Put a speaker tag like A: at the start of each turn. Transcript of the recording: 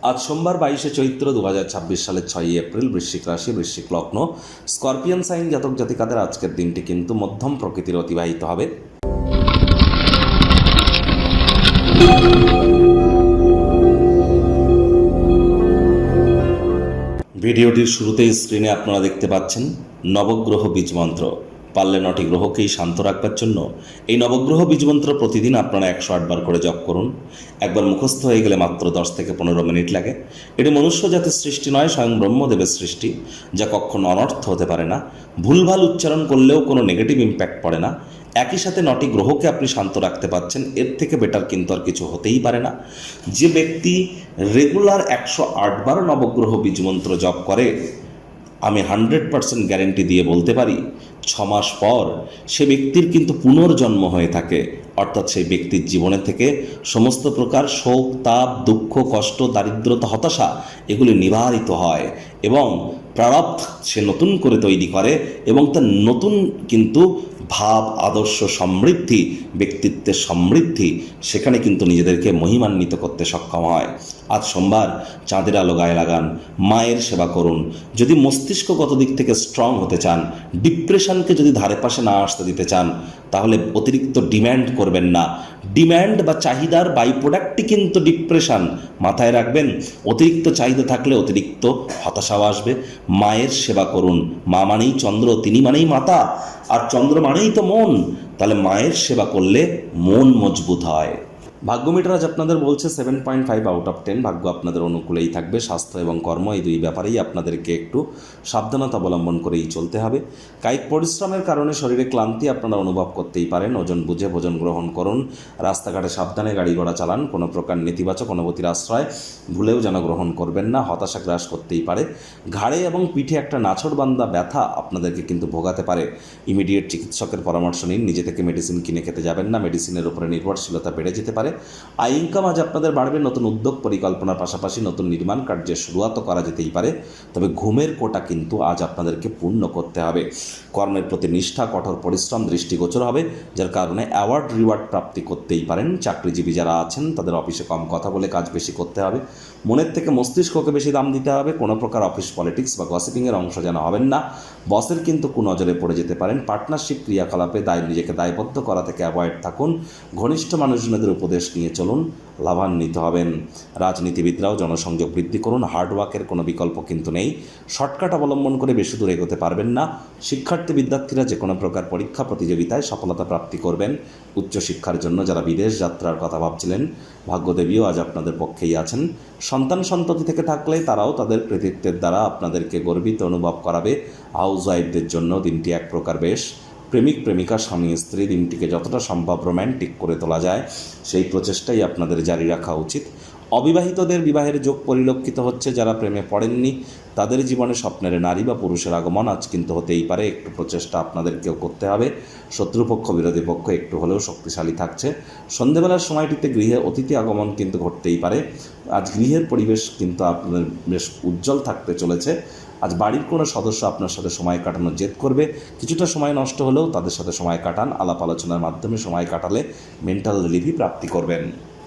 A: আজ সোমবার 22শে চৈত্র 2026 সালের 6ই এপ্রিল, বৃশ্চিক রাশি, বৃশ্চিক লগ্ন, স্করপিয়ন সাইন জাতক জাতিকাদের আজকের দিনটি কিন্তু মধ্যম প্রকৃতির অতিবাহিত হবে। ভিডিওটির শুরুতেই স্ক্রিনে আপনারা দেখতে পাচ্ছেন নবগ্রহ বীজমন্ত্র। পারলে 9টি গ্রহকেই শান্ত রাখবার জন্য এই নবগ্রহ বীজমন্ত্র প্রতিদিন আপনারা 108 বার করে জপ করুন। একবার মুখস্থ হয়ে গেলে মাত্র 10 থেকে 15 মিনিট লাগে। এটি মনুষ্য জাতির সৃষ্টি নয়, স্বয়ং ব্রহ্মদেবের সৃষ্টি, যা কখনো অনর্থ হতে পারে না। ভুলভাল উচ্চারণ করলেও কোনো নেগেটিভ ইম্প্যাক্ট পড়ে না। একই সাথে 9টি গ্রহকে আপনি শান্ত রাখতে পারছেন, এর থেকে বেটার কিন্তু আর কিছু হতেই পারে না। যে ব্যক্তি রেগুলার 108 বার নবগ্রহ বীজমন্ত্র জপ করে, আমি 100% গ্যারেন্টি দিয়ে বলতে পারি 6 মাস পর সে ব্যক্তির কিন্তু পুনর্জন্ম হয়ে থাকে। অর্থাৎ সেই ব্যক্তির জীবনে থেকে সমস্ত প্রকার শোক, তাপ, দুঃখ, কষ্ট, দারিদ্রতা, হতাশা এগুলি নিবারিত হয় এবং প্রারব্ধ সে নতুন করে তৈরি করে এবং তার নতুন কিন্তু ভাব, আদর্শ, সমৃদ্ধি, ব্যক্তিত্বের সমৃদ্ধি সেখানে কিন্তু নিজেদেরকে মহিমান্বিত করতে সক্ষম হয়। আজ সোমবার, চাঁদের আলো গায়ে লাগান, মায়ের সেবা করুন। যদি মস্তিষ্কগত দিক থেকে স্ট্রং হতে চান, ডিপ্রেশনকে যদি ধারে পাশে না আসতে দিতে চান, তাহলে অতিরিক্ত ডিম্যান্ড করবেন না। ডিম্যান্ড বা চাহিদার বাই প্রোডাক্টই কিন্তু ডিপ্রেশন, মাথায় রাখবেন। অতিরিক্ত চাহিদা থাকলে অতিরিক্ত হতাশাও আসবে। মায়ের সেবা করুন। মা মানেই চন্দ্র, তিনি মানেই মাতা, আর চন্দ্র মানেই তো মন। তাহলে মায়ের সেবা করলে মন মজবুত হয়। ভাগ্য মিটার আজ আপনাদের বলছে 7.5 আউট অফ 10। ভাগ্য আপনাদের অনুকূলেই থাকবে। স্বাস্থ্য এবং কর্ম এই দুই ব্যাপারেই আপনাদেরকে একটু সাবধানতা অবলম্বন করেই চলতে হবে। কায়িক পরিশ্রমের কারণে শরীরে ক্লান্তি আপনারা অনুভব করতেই পারেন। ওজন বুঝে ভোজন গ্রহণ করুন। রাস্তাঘাটে সাবধানে গাড়ি ঘোড়া চালান। কোনো প্রকার নেতিবাচক অনুভূতির আশ্রয় ভুলেও যেন গ্রহণ করবেন না, হতাশা গ্রাস করতেই পারে। ঘাড়ে এবং পিঠে একটা নাছোড়বান্দা ব্যথা আপনাদেরকে কিন্তু ভোগাতে পারে। ইমিডিয়েট চিকিৎসকের পরামর্শ নিন। নিজে থেকে মেডিসিন কিনে খেতে যাবেন না, মেডিসিনের উপরে নির্ভরশীলতা বেড়ে যেতে পারে। আয় ইনকাম আজ আপনাদের বাড়বে। নতুন উদ্যোগ পরিকল্পনার পাশাপাশি নতুন নির্মাণ কার্যের শুরুয়াতও করা যেতেই পারে। তবে ঘুমের কোটা কিন্তু আজ আপনাদেরকে পূর্ণ করতে হবে। কর্মের প্রতি নিষ্ঠা, কঠোর পরিশ্রম দৃষ্টিগোচর হবে, যার কারণে অ্যাওয়ার্ড রিওয়ার্ড প্রাপ্তি করতেই পারেন। চাকরিজীবী যারা আছেন তাদের অফিসে কম কথা বলে কাজ বেশি করতে হবে। মনের থেকে মস্তিষ্ককে বেশি দাম দিতে হবে। কোনো প্রকার অফিস পলিটিক্স বা গসিপিংয়ের অংশ যেন হবেন না। বসের কিন্তু কুনজরে পড়ে যেতে পারেন। পার্টনারশিপ ক্রিয়াকলাপে নিজেকে দায়বদ্ধ করা থেকে অ্যাভয়েড থাকুন। ঘনিষ্ঠ মানুষজনদের উপদেশ নিয়ে চলুন, লাভান্বিত হবেন। রাজনীতিবিদরাও জনসংযোগ বৃদ্ধি করুন। হার্ডওয়ার্কের কোনো বিকল্প কিন্তু নেই। শর্টকাট অবলম্বন করে বেশি দূর এগোতে পারবেন না। বিদ্যার্থীরা যে কোনো প্রকার পরীক্ষা প্রতিযোগিতায় সফলতা প্রাপ্তি করবেন। উচ্চশিক্ষার জন্য যারা বিদেশ যাত্রার কথা ভাবছিলেন, ভাগ্যদেবীও আজ আপনাদের পক্ষেই আছেন। সন্তান সন্ততি থেকে থাকলে তারাও তাদের কৃতিত্বের দ্বারা আপনাদেরকে গর্বিত অনুভব করাবে। হাউস ওয়াইফদের জন্য দিনটি এক প্রকার বেশ। প্রেমিক প্রেমিকা, স্বামী স্ত্রী দিনটিকে যতটা সম্ভব রোম্যান্টিক করে তোলা যায় সেই প্রচেষ্টাই আপনাদের জারি রাখা উচিত। অবিবাহিতদের বিবাহের যোগ পরিলক্ষিত হচ্ছে। যারা প্রেমে পড়েননি তাদের জীবনে স্বপ্নের নারী বা পুরুষের আগমন আজ কিন্তু হতেই পারে। একটু প্রচেষ্টা আপনাদেরকেও করতে হবে। শত্রুপক্ষ বিরোধী পক্ষ একটু হলেও শক্তিশালী থাকছে। সন্ধেবেলার সময়টিতে গৃহে অতিথি আগমন কিন্তু ঘটতেই পারে। আজ গৃহের পরিবেশ কিন্তু আপনাদের বেশ উজ্জ্বল থাকতে চলেছে। আজ বাড়ির কোনো সদস্য আপনার সাথে সময় কাটানোর জেদ করবে। কিছুটা সময় নষ্ট হলেও তাদের সাথে সময় কাটান। আলাপ আলোচনার মাধ্যমে সময় কাটালে মেন্টাল রিলিফই প্রাপ্তি করবেন।